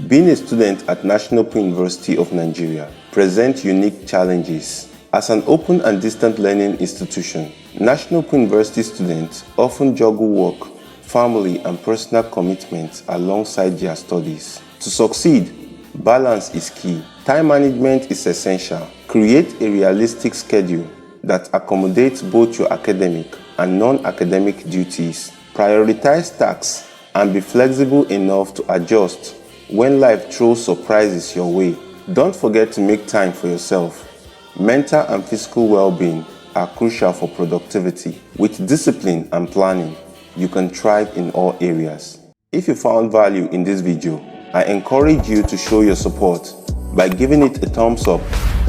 Being a student at National Open University of Nigeria presents unique challenges. As an open and distant learning institution, National Open University students often juggle work, family, and personal commitments alongside their studies. To succeed, balance is key. Time management is essential. Create a realistic schedule that accommodates both your academic and non-academic duties. Prioritize tasks and be flexible enough to adjust when life throws surprises your way. Don't forget to make time for yourself. Mental and physical well-being are crucial for productivity. With discipline and planning, you can thrive in all areas. If you found value in this video, I encourage you to show your support by giving it a thumbs up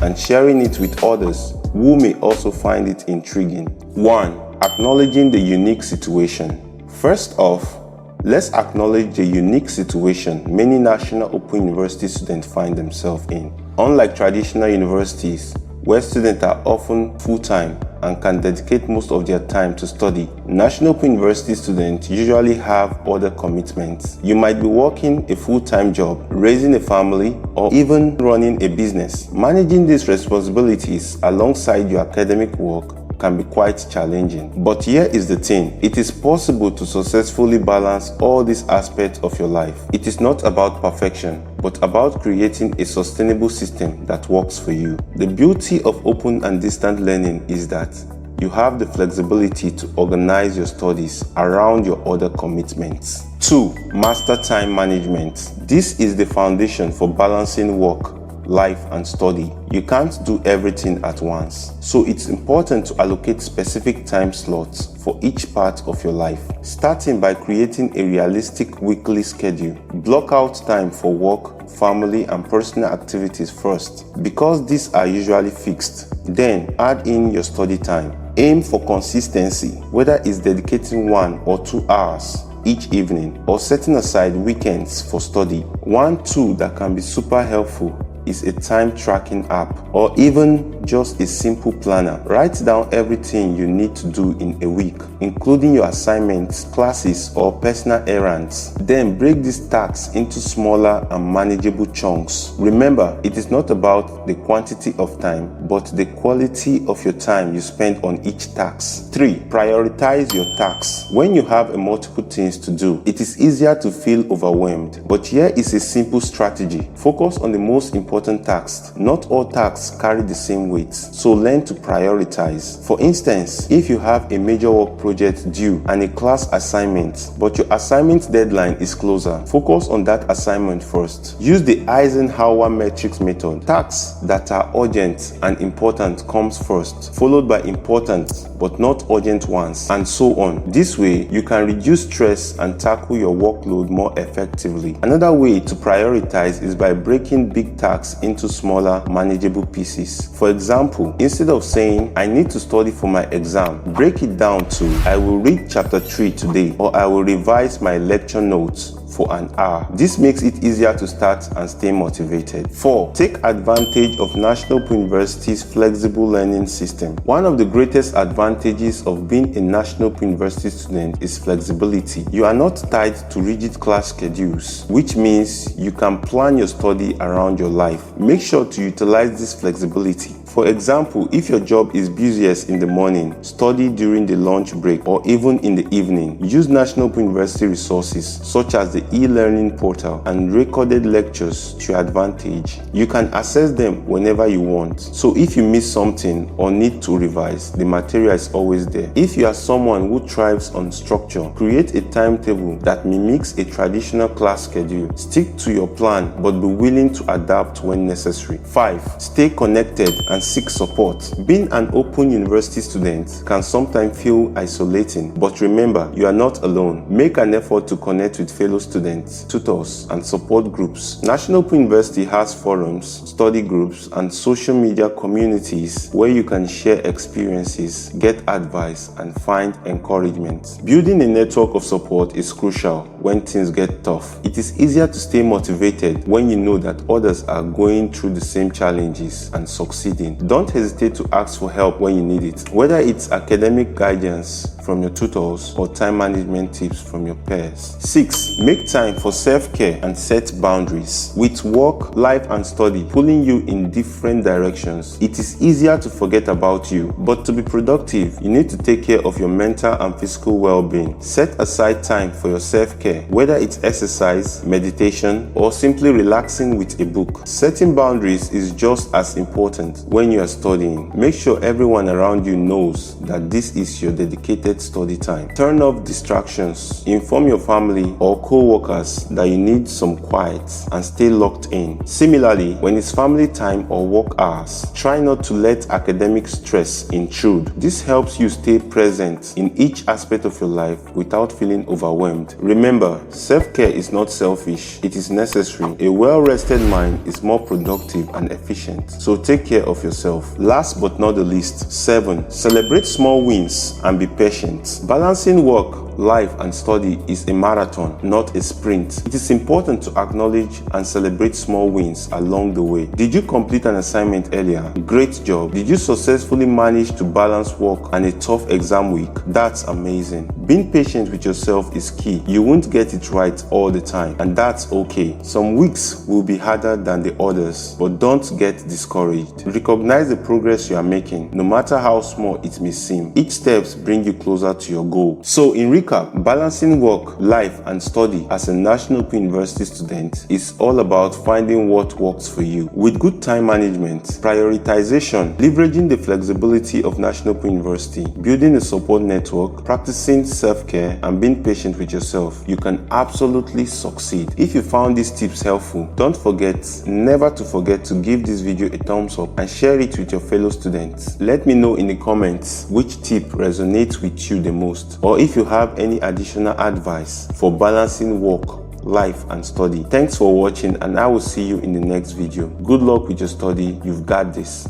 and sharing it with others who may also find it intriguing. 1. Acknowledging the unique situation. First off, let's acknowledge the unique situation many National Open University students find themselves in. Unlike traditional universities, where students are often full-time and can dedicate most of their time to study, National Open University students usually have other commitments. You might be working a full-time job, raising a family, or even running a business. Managing these responsibilities alongside your academic work can be quite challenging. But here is the thing, it is possible to successfully balance all these aspects of your life. It is not about perfection, but about creating a sustainable system that works for you. The beauty of open and distant learning is that you have the flexibility to organize your studies around your other commitments. 2. Master time management. This is the foundation for balancing work, life, and study. You can't do everything at once, so it's important to allocate specific time slots for each part of your life, starting by creating a realistic weekly schedule. Block out time for work, family, and personal activities first, because these are usually fixed. Then add in your study time. Aim for consistency, whether it's dedicating 1 or 2 hours each evening or setting aside weekends for study. One tool that can be super helpful is a time tracking app, or even just a simple planner. Write down everything you need to do in a week, including your assignments, classes, or personal errands. Then break these tasks into smaller and manageable chunks. Remember, it is not about the quantity of time, but the quality of your time you spend on each task. 3. Prioritize your tasks. When you have multiple things to do, it is easier to feel overwhelmed. But here is a simple strategy. Focus on the most important tasks. Not all tasks carry the same weight, so learn to prioritize. For instance, if you have a major work project due and a class assignment, but your assignment deadline is closer, focus on that assignment first. Use the Eisenhower matrix method. Tasks that are urgent and important comes first, followed by important but not urgent ones, and so on. This way, you can reduce stress and tackle your workload more effectively. Another way to prioritize is by breaking big tasks into smaller, manageable pieces. For example, instead of saying, I need to study for my exam, break it down to, I will read chapter 3 today, or I will revise my lecture notes for an hour. This makes it easier to start and stay motivated. 4. Take advantage of National Open University's flexible learning system. One of the greatest advantages of being a National Open University student is flexibility. You are not tied to rigid class schedules, which means you can plan your study around your life. Make sure to utilize this flexibility. For example, if your job is busiest in the morning, study during the lunch break or even in the evening. Use National Open University resources such as the e-learning portal and recorded lectures to your advantage. You can access them whenever you want. So if you miss something or need to revise, the material is always there. If you are someone who thrives on structure, create a timetable that mimics a traditional class schedule. Stick to your plan, but be willing to adapt when necessary. 5. Stay connected and seek support. Being an open university student can sometimes feel isolating, but remember, you are not alone. Make an effort to connect with fellow students, tutors, and support groups. National Open University has forums, study groups, and social media communities where you can share experiences, get advice, and find encouragement. Building a network of support is crucial when things get tough. It is easier to stay motivated when you know that others are going through the same challenges and succeeding. Don't hesitate to ask for help when you need it, whether it's academic guidance, from your tutors or time management tips from your peers. 6. Make time for self-care and set boundaries. With work, life, and study pulling you in different directions, it is easier to forget about you. But to be productive, you need to take care of your mental and physical well-being. Set aside time for your self-care, whether it's exercise, meditation, or simply relaxing with a book. Setting boundaries is just as important when you are studying. Make sure everyone around you knows that this is your dedicated study time. Turn off distractions. Inform your family or co-workers that you need some quiet and stay locked in. Similarly, when it's family time or work hours, try not to let academic stress intrude. This helps you stay present in each aspect of your life without feeling overwhelmed. Remember, self-care is not selfish, it is necessary. A well-rested mind is more productive and efficient, so take care of yourself. Last but not the least, 7. Celebrate small wins and be patient. Balancing work, life, and study is a marathon, not a sprint. It is important to acknowledge and celebrate small wins along the way. Did you complete an assignment earlier? Great job. Did you successfully manage to balance work and a tough exam week? That's amazing. Being patient with yourself is key. You won't get it right all the time, and that's okay. Some weeks will be harder than the others, but don't get discouraged. Recognize the progress you are making, no matter how small it may seem. Each step brings you closer to your goal. So in recap, balancing work, life, and study as a National Open University student is all about finding what works for you. With good time management, prioritization, leveraging the flexibility of National Open University, building a support network, practicing self-care, and being patient with yourself, you can absolutely succeed. If you found these tips helpful, don't forget, never to forget to give this video a thumbs up and share it with your fellow students. Let me know in the comments which tip resonates with you the most, or if you have any additional advice for balancing work, life, and study. Thanks for watching, and I will see you in the next video. Good luck with your study. You've got this.